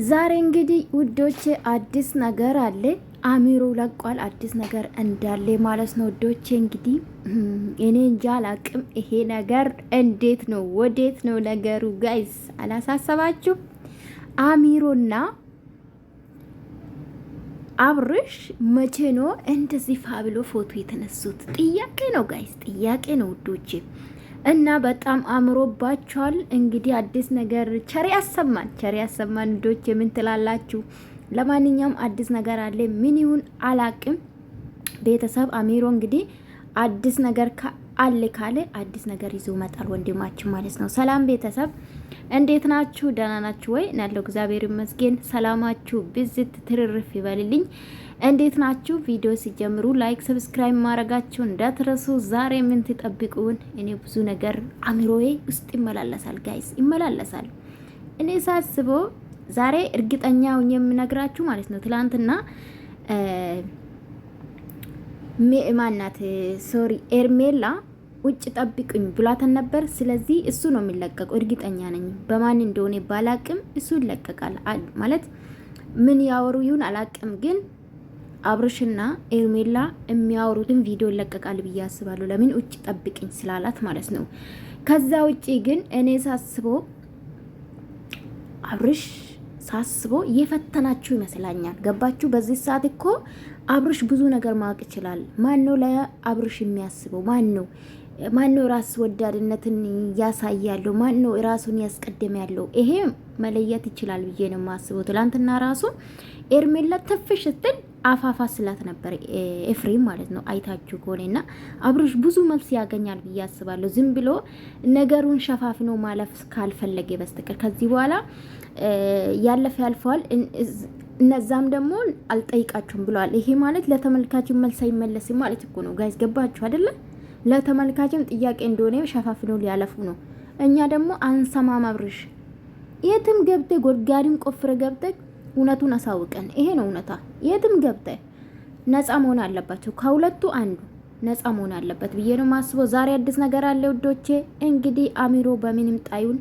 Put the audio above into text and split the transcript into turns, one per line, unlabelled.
ዛሬ እንግዲህ ውዶቼ አዲስ ነገር አለ። አሚሮ ለቋል። አዲስ ነገር እንዳለ ማለት ነው ውዶቼ። እንግዲህ እኔ እንጃ አላቅም። ይሄ ነገር እንዴት ነው ወዴት ነው ነገሩ? ጋይስ አላሳሰባችሁ? አሚሮና አብርሽ መቼ ነው እንደዚህ ፋብሎ ፎቶ የተነሱት? ጥያቄ ነው ጋይስ፣ ጥያቄ ነው ውዶቼ። እና በጣም አምሮባቸዋል። እንግዲህ አዲስ ነገር ቸር ያሰማን፣ ቸር ያሰማን ልጆች። የምን ትላላችሁ? ለማንኛውም አዲስ ነገር አለ። ምን ይሁን አላቅም። ቤተሰብ አሚሮ እንግዲህ አዲስ ነገር አለ ካለ አዲስ ነገር ይዞ መጣል ወንድማችን ማለት ነው። ሰላም ቤተሰብ እንዴት ናችሁ? ደህና ናችሁ ወይ? ናለው እግዚአብሔር ይመስገን። ሰላማችሁ ብዝት ትርርፍ ይበልልኝ። እንዴት ናችሁ? ቪዲዮ ሲጀምሩ ላይክ፣ ሰብስክራይብ ማድረጋችሁ እንዳትረሱ። ዛሬ ምን ትጠብቁን? እኔ ብዙ ነገር አሚሮዬ ውስጥ ይመላለሳል ጋይስ፣ ይመላለሳል። እኔ ሳስበው ዛሬ እርግጠኛው የምነግራችሁ ማለት ነው ትላንትና ማናት ሶሪ ኤርሜላ ውጭ ጠብቁኝ ብሏተን ነበር። ስለዚህ እሱ ነው የሚለቀቀው፣ እርግጠኛ ነኝ። በማን እንደሆነ ባላቅም እሱ ይለቀቃል ማለት ምን ያወሩ ይሁን አላቅም፣ ግን አብርሽና ኤርሜላ የሚያወሩትን ቪዲዮ ይለቀቃል ብዬ አስባለሁ። ለምን ውጭ ጠብቅኝ ስላላት ማለት ነው። ከዛ ውጪ ግን እኔ ሳስበው አብርሽ ሳስበው እየፈተናችሁ ይመስላኛል። ገባችሁ? በዚህ ሰዓት እኮ አብርሽ ብዙ ነገር ማወቅ ይችላል። ማን ነው ለአብርሽ የሚያስበው? ማን ነው ራስ ወዳድነትን ያሳያለው? ማን ነው ራሱን ያስቀደም ያለው? ይሄ መለየት ይችላል ብዬ ነው የማስበው። ትላንትና ራሱ ኤርሜላ ተፍሽ ስትል አፋፋ ስላት ነበር ኤፍሬም ማለት ነው። አይታችሁ ከሆነና አብርሽ ብዙ መልስ ያገኛል ብዬ አስባለሁ። ዝም ብሎ ነገሩን ሸፋፍኖ ማለፍ ካልፈለገ በስተቀር ከዚህ በኋላ ያለፈ ያልፈዋል። እነዛም ደግሞ አልጠይቃችሁም ብለዋል። ይሄ ማለት ለተመልካችን መልስ አይመለስም ማለት እኮ ነው ጋይስ። ገባችሁ አይደለ? ለተመልካችም ጥያቄ እንደሆነ ሸፋፍኖ ሊያለፉ ነው። እኛ ደግሞ አንሰማም። አብርሽ የትም ገብተ ጎድጓድም ቆፍረ ገብተ እውነቱን አሳውቀን። ይሄ ነው እውነታ። የትም ገብተ ነፃ መሆን አለባቸው። ከሁለቱ አንዱ ነፃ መሆን አለበት ብዬ ነው ማስበው። ዛሬ አዲስ ነገር አለ ውዶቼ። እንግዲህ አሚሮ በምንም ጣዩን